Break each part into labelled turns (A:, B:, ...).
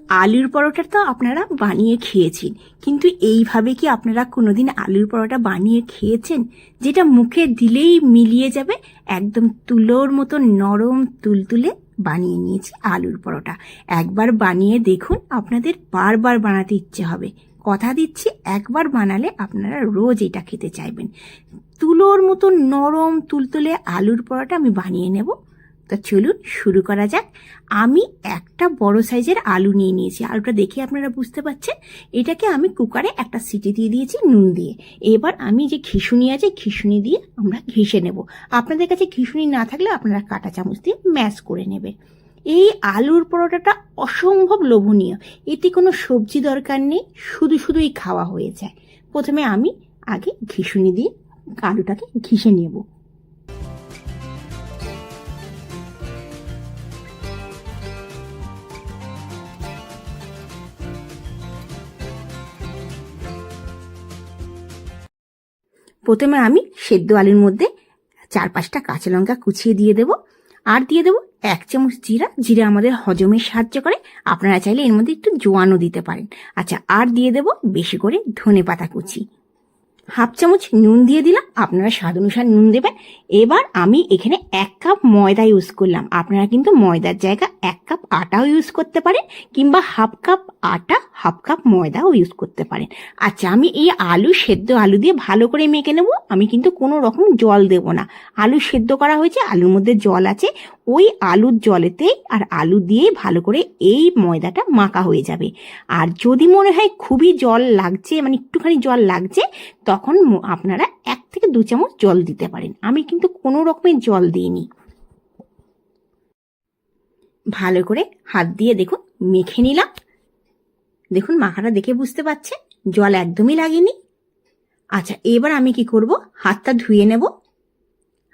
A: আলুর পরোটা তো আপনারা বানিয়ে খেয়েছেন, কিন্তু এইভাবে কি আপনারা কোনোদিন আলুর পরোটা বানিয়ে খেয়েছেন, যেটা মুখে দিলেই মিলিয়ে যাবে? একদম তুলোর মতো নরম তুলতুলে বানিয়ে নিয়েছি আলুর পরোটা। একবার বানিয়ে দেখুন, আপনাদের বারবার বানাতে ইচ্ছে হবে। কথা দিচ্ছি, একবার বানালে আপনারা রোজ এটা খেতে চাইবেন। তুলোর মতো নরম তুলতুলে আলুর পরোটা আমি বানিয়ে নেব। তো চলুন শুরু করা যাক। আমি একটা বড় সাইজের আলু নিয়ে নিয়েছি। আলুটা দেখে আপনারা বুঝতে পারছেন। এটাকে আমি কুকারে একটা সিটি দিয়ে দিয়েছি নুন দিয়ে। এবার আমি যে ঘিসুনি আছে, ঘিসুনি দিয়ে আমরা ঘিষে নেব। আপনাদের কাছে ঘিসুনি না থাকলে আপনারা কাঁটা চামচ দিয়ে ম্যাশ করে নেবে। এই আলুর পরোটাটা অসম্ভব লোভনীয়। এতে কোনো সবজি দরকার নেই, শুধু শুধুই খাওয়া হয়ে যায়। প্রথমে আমি আগে ঘিসুনি দিয়ে আলুটাকে ঘিষে নেব। প্রথমে আমি সেদ্ধ আলুর মধ্যে 4-5টা কাঁচা লঙ্কা কুচিয়ে দিয়ে দেব, আর দিয়ে দেবো 1 চামচ জিরা। জিরা আমাদের হজমে সাহায্য করে, আপনারা চাইলে এর মধ্যে একটু জোয়ানও দিতে পারেন। আচ্ছা, আর দিয়ে দেবো বেশি করে ধনে পাতা কুচি। 1/2 চামচ নুন দিয়ে দিলাম, আপনারা স্বাদ অনুসার নুন দেবেন। এবার আমি এখানে 1 কাপ ময়দা ইউজ করলাম। আপনারা কিন্তু ময়দার জায়গায় 1 কাপ আটাও ইউজ করতে পারেন, কিংবা 1/2 কাপ আটা 1/2 কাপ ময়দাও ইউজ করতে পারেন। আচ্ছা, আমি এই সেদ্ধ আলু দিয়ে ভালো করে মেখে নেব। আমি কিন্তু কোনো রকম জল দেব না। আলু সেদ্ধ করা হয়েছে, আলুর মধ্যে জল আছে, ওই আলুর জলেতেই আর আলু দিয়েই ভালো করে এই ময়দাটা মাখা হয়ে যাবে। আর যদি মনে হয় খুবই জল লাগছে, মানে একটুখানি জল লাগছে, তখন আপনারা 1 থেকে 2 চামচ জল দিতে পারেন। আমি কিন্তু কোনো রকমের জল দিইনি। ভালো করে হাত দিয়ে দেখুন মেখে নিলাম। দেখুন মাখাটা দেখে বুঝতে পারছেন জল একদমই লাগেনি। আচ্ছা, এবার আমি কি করব, হাতটা ধুয়ে নেব।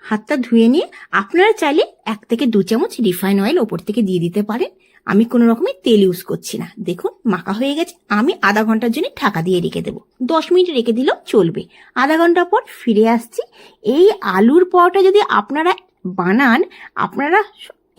A: হাতটা ধুয়ে নিয়ে আপনারা চাইলে 1 থেকে 2 চামচ রিফাইন অয়েল ওপর থেকে দিয়ে দিতে পারেন। আমি কোনো রকমের তেল ইউজ করছি না। দেখুন মাখা হয়ে গেছে। আমি আধা ঘন্টার জন্য ঢাকা দিয়ে রেখে দেবো। 10 মিনিট রেখে দিলেও চলবে। আধা ঘন্টা পর ফিরে আসছি। এই আলুর পরোটা যদি আপনারা বানান, আপনারা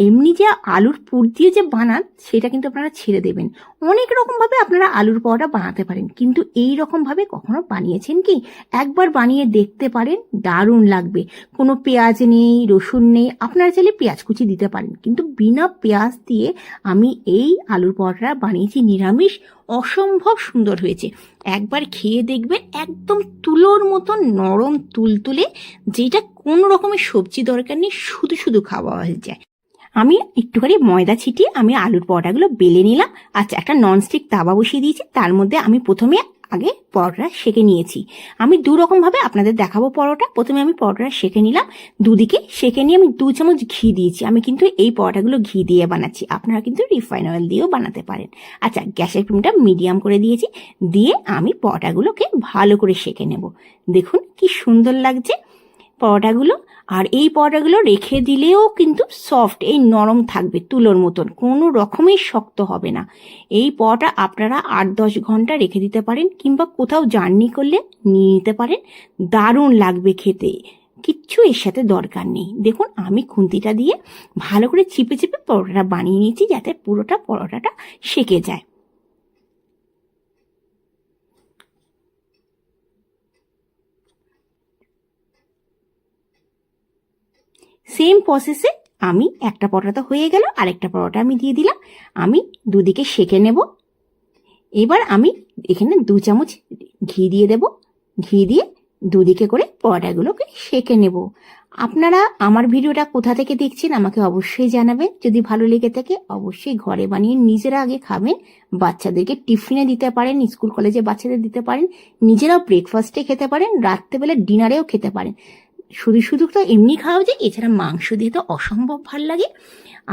A: এমনি যে আলুর পুর দিয়ে যে বানান, সেটা কিন্তু আপনারা ছেড়ে দেবেন। অনেক রকমভাবে আপনারা আলুর পরোটা বানাতে পারেন, কিন্তু এই রকমভাবে কখনো বানিয়েছেন কি? একবার বানিয়ে দেখতে পারেন, দারুণ লাগবে। কোনো পেঁয়াজ নেই, রসুন নেই, আপনারা চাইলে পেঁয়াজ কুচি দিতে পারেন, কিন্তু বিনা পেঁয়াজ দিয়ে আমি এই আলুর পরোটা বানিয়েছি নিরামিষ। অসম্ভব সুন্দর হয়েছে। একবার খেয়ে দেখবেন, একদম তুলোর মতো নরম তুলতুলে, যেটা কোনো রকমের সবজি দরকার নেই, শুধু শুধু খাওয়া হয়ে যায়। আমি একটুখানি ময়দা ছিটিয়ে আমি আলুর পরোটাগুলো বেলে নিলাম। আচ্ছা, একটা ননস্টিক তাওয়া বসিয়ে দিয়েছি, তার মধ্যে আমি প্রথমে আগে পরোটা সেঁকে নিয়েছি। আমি 2 রকমভাবে আপনাদের দেখাবো পরোটা। প্রথমে আমি পরোটাটা সেঁকে নিলাম, দুদিকে সেঁকে নিয়ে আমি 2 চামচ ঘি দিয়েছি। আমি কিন্তু এই পরোটাগুলো ঘি দিয়ে বানাচ্ছি, আপনারা কিন্তু রিফাইন অয়েল দিয়েও বানাতে পারেন। আচ্ছা, গ্যাসের ফ্লেমটা মিডিয়াম করে দিয়েছি, দিয়ে আমি পরোটাগুলোকে ভালো করে সেঁকে নেব। দেখুন কি সুন্দর লাগছে পরোটাগুলো। আর এই পরোটাগুলো রেখে দিলেও কিন্তু সফট, এই নরম থাকবে, তুলোর মতন, কোনো রকমের শক্ত হবে না। এই পরোটা আপনারা 8-10 ঘন্টা রেখে দিতে পারেন, কিংবা কোথাও জার্নি করলে নিয়ে নিতে পারেন। দারুণ লাগবে খেতে, কিচ্ছু এর সাথে দরকার নেই। দেখুন আমি খুন্তিটা দিয়ে ভালো করে চিপে চিপে পরোটাটা বানিয়ে নিয়েছি, যাতে পুরোটা পরোটাটা সেঁকে যায়। সেম প্রসেসে আমি একটা পরোটা হয়ে গেল, আরেকটা পরোটা আমি দিয়ে দিলাম। আমি দুদিকে সেঁকে নেব। এবার আমি এখানে 2 চামচ ঘি দিয়ে দেব। ঘি দিয়ে দুদিকে করে পরোটাগুলোকে সেঁকে নেব। আপনারা আমার ভিডিওটা কোথা থেকে দেখছেন আমাকে অবশ্যই জানাবেন। যদি ভালো লেগে থাকে অবশ্যই ঘরে বানিয়ে নিজেরা আগে খাবেন। বাচ্চাদেরকে টিফিনে দিতে পারেন, স্কুল কলেজে বাচ্চাদের দিতে পারেন, নিজেরাও ব্রেকফাস্টে খেতে পারেন, রাত্রেবেলা ডিনারেও খেতে পারেন। শুধু শুধু তো এমনি খাওয়া যায়, এছাড়া মাংস দিয়ে তো অসম্ভব ভাল লাগে।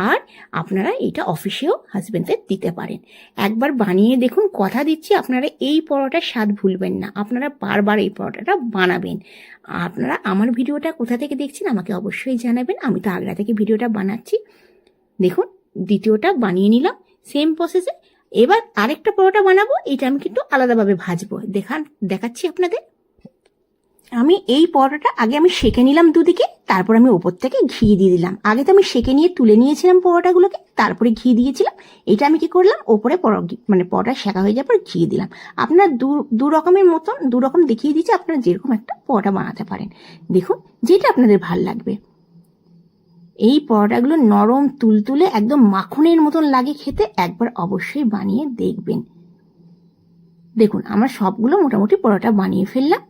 A: আর আপনারা এটা অফিসেও হাজবেন্ডদের দিতে পারেন। একবার বানিয়ে দেখুন, কথা দিচ্ছি আপনারা এই পরোটার স্বাদ ভুলবেন না। আপনারা বারবার এই পরোটাটা বানাবেন। আপনারা আমার ভিডিওটা কোথা থেকে দেখছেন আমাকে অবশ্যই জানাবেন। আমি তো আগ্রা থেকে ভিডিওটা বানাচ্ছি। দেখুন দ্বিতীয়টা বানিয়ে নিলাম সেম প্রসেসে। এবার আরেকটা পরোটা বানাবো, এটা আমি কিন্তু আলাদাভাবে ভাজবো, দেখাচ্ছি আপনাদের। আমি এই পরোটাটা আগে আমি সেঁকে নিলাম দুদিকে, তারপর আমি ওপর থেকে ঘি দিয়ে দিলাম। আগে তো আমি সেঁকে নিয়ে তুলে নিয়েছিলাম পরোটাগুলোকে, তারপরে ঘি দিয়েছিলাম। এটা আমি কি করলাম, ওপরে পরোটা সেঁকা হয়ে যাওয়ার পর ঘি দিলাম। আপনার দু রকমের মতন দু রকম দেখিয়ে দিচ্ছি, আপনারা যেরকম একটা পরোটা বানাতে পারেন। দেখুন যেটা আপনাদের ভাল লাগবে। এই পরোটাগুলো নরম তুলতুলে একদম মাখনের মতন লাগে খেতে, একবার অবশ্যই বানিয়ে দেখবেন। দেখুন আমার সবগুলো মোটামুটি পরোটা বানিয়ে ফেললাম।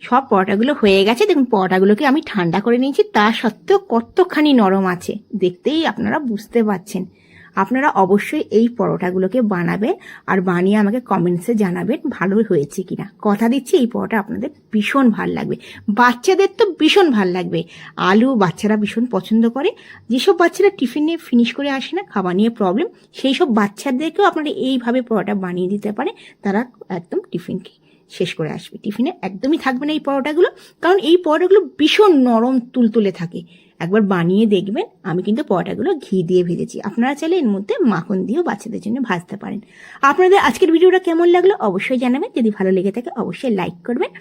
A: সব পরোটাগুলো হয়ে গেছে। দেখুন পরোটাগুলোকে আমি ঠান্ডা করে নিয়েছি, তা সত্ত্বেও কতখানি নরম আছে দেখতেই আপনারা বুঝতে পারছেন। আপনারা অবশ্যই এই পরোটাগুলোকে বানাবেন আর বানিয়ে আমাকে কমেন্টসে জানাবেন ভালো হয়েছে কিনা। কথা দিচ্ছি এই পরোটা আপনাদের ভীষণ ভাল লাগবে, বাচ্চাদের তো ভীষণ ভাল লাগবে। আলু বাচ্চারা ভীষণ পছন্দ করে। যেসব বাচ্চারা টিফিনে ফিনিশ করে আসে না, খাবার নিয়ে প্রবলেম, সেই সব বাচ্চাদেরকেও আপনারা এইভাবে পরোটা বানিয়ে দিতে পারে, তারা একদম টিফিনকে শেষ করে আসবে। টিফিনে একদমই থাকবে না এই পরোটাগুলো, কারণ এই পরোটাগুলো ভীষণ নরম তুলতুলে থাকে। একবার বানিয়ে দেখবেন। আমি কিন্তু পরোটাগুলো ঘি দিয়ে ভেজেছি, আপনারা চাইলে এর মধ্যে মাখন দিয়েও বাচ্চাদের জন্য ভাজতে পারেন। আপনাদের আজকের ভিডিওটা কেমন লাগলো অবশ্যই জানাবেন। যদি ভালো লেগে থাকে অবশ্যই লাইক করবেন।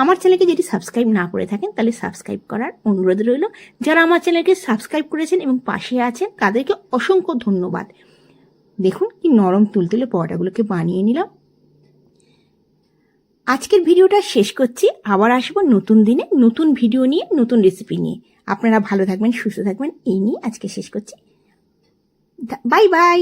A: আমার চ্যানেলকে যদি সাবস্ক্রাইব না করে থাকেন তাহলে সাবস্ক্রাইব করার অনুরোধ রইল। যারা আমার চ্যানেলকে সাবস্ক্রাইব করেছেন এবং পাশে আছেন তাদেরকে অসংখ্য ধন্যবাদ। দেখুন কি নরম তুলতুলে পরোটাগুলোকে বানিয়ে নিলাম। আজকের ভিডিওটা শেষ করছি, আবার আসবো নতুন দিনে নতুন ভিডিও নিয়ে, নতুন রেসিপি নিয়ে। আপনারা ভালো থাকবেন, সুস্থ থাকবেন, এই নিয়ে আজকে শেষ করছি। Bye bye.